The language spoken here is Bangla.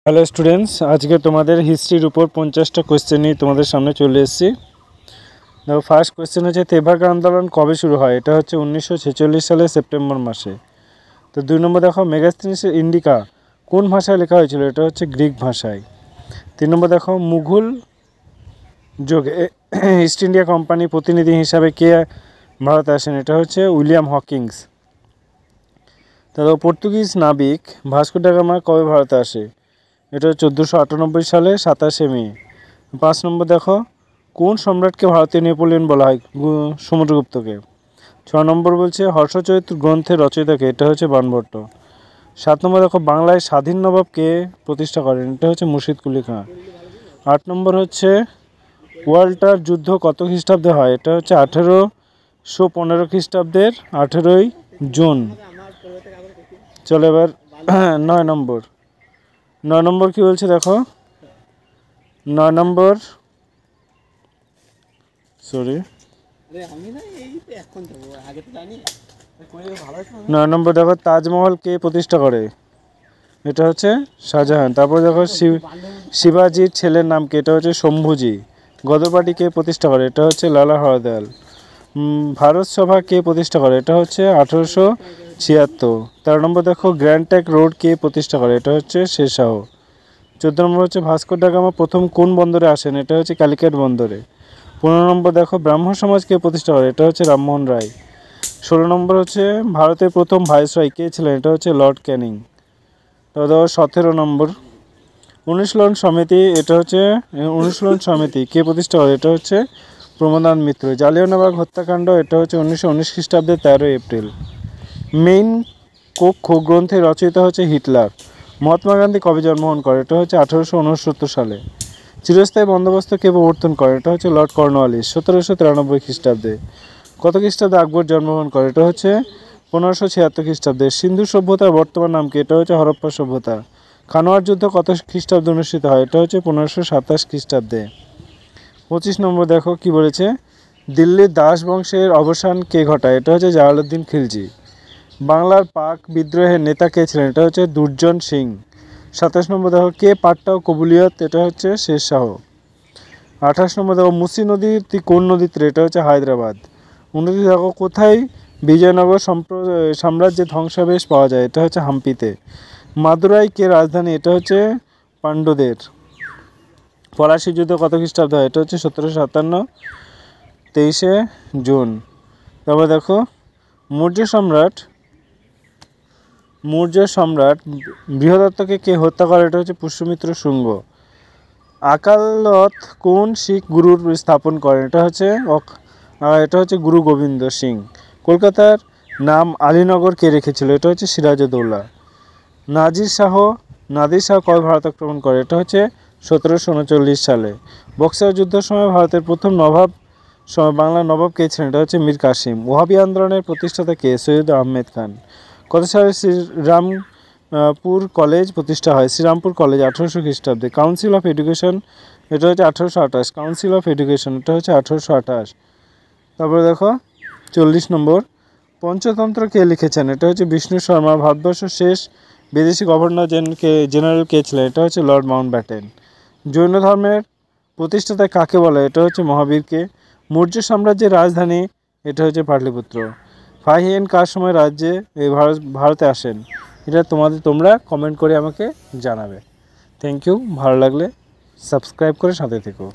হ্যালো স্টুডেন্টস, আজকে তোমাদের হিস্ট্রির উপর 50টা কোয়েশ্চেন নিয়ে তোমাদের সামনে চলে এসেছি। দেখো, ফার্স্ট কোয়েশ্চেন হচ্ছে তেভাগা আন্দোলন কবে শুরু হয়? এটা হচ্ছে 1946 সালের সেপ্টেম্বর মাসে। তো 2 নম্বর দেখো, মেগাস্তিনিস ইন্ডিকা কোন ভাষায় লেখা হয়েছিল? এটা হচ্ছে গ্রিক ভাষায়। 3 নম্বর দেখো, মুঘল যুগে ইস্ট ইন্ডিয়া কোম্পানি প্রতিনিধি হিসাবে কে ভারতে আসেন? এটা হচ্ছে উইলিয়াম হকিংস। তারপর পর্তুগিজ নাবিক ভাস্কো ডা গামা কবে ভারতে আসে? এটা 1498 সালে 27শে মে। 5 নম্বর দেখো, কোন সম্রাটকে ভারতীয় নেপোলিয়ন বলা হয়? সমুদ্রগুপ্তকে। 6 নম্বর বলছে হর্ষচরিত গ্রন্থের রচয়িতাকে? এটা হচ্ছে বাণভট্ট। 7 নম্বর দেখো, বাংলায় স্বাধীন নবাব কে প্রতিষ্ঠা করেন? এটা হচ্ছে মুর্শিদ কুলি খাঁ। 8 নম্বর হচ্ছে ওয়াল্টার যুদ্ধ কত খ্রিস্টাব্দে হয়? এটা হচ্ছে 1815 খ্রিস্টাব্দের 18ই জুন। চলো এবার 9 নম্বর কি বলছে দেখো, 9 নম্বর দেখো, তাজমহল কে প্রতিষ্ঠা করে? এটা হচ্ছে শাহজাহান। তারপর দেখো, শিবাজির ছেলের নাম কি? এটা হচ্ছে শম্ভুজি। গদর পার্টি কে প্রতিষ্ঠা করে? এটা হচ্ছে লালা হরদয়াল। ভারত সভা কে প্রতিষ্ঠা করে? এটা হচ্ছে 1876। 13 নম্বর দেখো, গ্র্যান্ড ট্রাঙ্ক রোড কে প্রতিষ্ঠা করে? এটা হচ্ছে শেরশাহ। 14 নম্বর হচ্ছে ভাস্কো ডা গামা প্রথম কোন বন্দরে আসেন? এটা হচ্ছে কালিকাট বন্দরে। 15 নম্বর দেখো, ব্রাহ্ম সমাজ কে প্রতিষ্ঠা করে? এটা হচ্ছে রামমোহন রায়। 16 নম্বর হচ্ছে ভারতের প্রথম ভাইসরয় কে ছিলেন? এটা হচ্ছে লর্ড ক্যানিং। তারপর দেখো 17 নম্বর, অনুশীলন সমিতি। এটা হচ্ছে অনুশীলন সমিতি কে প্রতিষ্ঠা করে? এটা হচ্ছে প্রমোদান মিত্র। জালিয়ানওয়ালাবাগ হত্যাকাণ্ড, এটা হচ্ছে 1919 খ্রিস্টাব্দের 13 এপ্রিল। মেইন কক্ষ গ্রন্থের রচয়িতা হচ্ছে হিটলার। মহাত্মা গান্ধী কবে জন্মগ্রহণ করে? এটা হচ্ছে 1869 সালে। চিরস্থায়ী বন্দোবস্ত কে প্রবর্তন করে? এটা হচ্ছে লর্ড কর্নওয়ালিস 1793 খ্রিস্টাব্দে। কত খ্রিস্টাব্দে আকবর জন্মগ্রহণ করে? এটা হচ্ছে 1576 খ্রিস্টাব্দে। সিন্ধু সভ্যতার বর্তমান নাম কি? এটা হচ্ছে হরপ্পা সভ্যতা। খানোয়ার যুদ্ধ কত খ্রিস্টাব্দে অনুষ্ঠিত হয়? এটা হচ্ছে 1527 খ্রিস্টাব্দে। 25 নম্বর দেখো কি বলেছে, দিল্লির দাস বংশের অবসান কে ঘটায়? এটা হচ্ছে জালালউদ্দিন খিলজি। বাংলার পাক বিদ্রোহের নেতা কে ছিলেন? এটা হচ্ছে দুর্জন সিং। 27 নম্বর দেখো, কে পাট্টা ও কবুলিয়ত? এটা হচ্ছে শেরশাহ। 28 নম্বর দেখো, মুসি নদীর কোন নদীর তীরে? এটা হচ্ছে হায়দ্রাবাদ। 29 দেখো, কোথায় বিজয়নগর সাম্রাজ্যের ধ্বংসাবশেষ পাওয়া যায়? এটা হচ্ছে হাম্পিতে। মাদুরাই কে রাজধানী? এটা হচ্ছে পাণ্ড্যদের। পলাশী যুদ্ধ কত খ্রিস্টাব্দে হয়? এটা হচ্ছে 1757, 23শে জুন। তারপর দেখো, মৌর্য সম্রাট বৃহদত্তকে কে হত্যা করে? এটা হচ্ছে পুষ্যমিত্র শুঙ্গ। আকালত কোন শিখ গুরুর স্থাপন করেন? এটা হচ্ছে গুরু গোবিন্দ সিং। কলকাতার নাম আলীনগর কে রেখেছিল? এটা হচ্ছে সিরাজউদ্দৌলা। নাদির শাহ কবে ভারত আক্রমণ করে? এটা হচ্ছে 1739 সালে। বক্সার যুদ্ধের সময় ভারতের প্রথম বাংলার নবাব কে ছিলেন? এটা হচ্ছে মীর কাসিম। ওহাবি আন্দোলনের প্রতিষ্ঠাতা কে? সৈয়দ আহমেদ খান। কত সালে শ্রীরামপুর কলেজ প্রতিষ্ঠা হয়? শ্রীরামপুর কলেজ 1800 খ্রিস্টাব্দে। কাউন্সিল অফ এডুকেশন, এটা হচ্ছে 1828। কাউন্সিল অফ এডুকেশন, এটা হচ্ছে 1828। তারপরে দেখো 40 নম্বর, পঞ্চতন্ত্র কে লিখেছেন? এটা হচ্ছে বিষ্ণু শর্মা। ভারতবর্ষের শেষ বিদেশি গভর্নর জেনারেল কে ছিলেন? এটা হচ্ছে লর্ড মাউন্টব্যাটেন। জৈন ধর্মের প্রতিষ্ঠাতা কাকে বলে? এটা হচ্ছে মহাবীরকে। মৌর্য সাম্রাজ্যের রাজধানী, এটা হচ্ছে পাটলিপুত্র। ফাহিয়েন কার সময় রাজ্যে ভারতে আসেন? এটা তোমরা কমেন্ট করে আমাকে জানাবে। Thank you. ভালো লাগলে সাবস্ক্রাইব করে সাথে থেকো।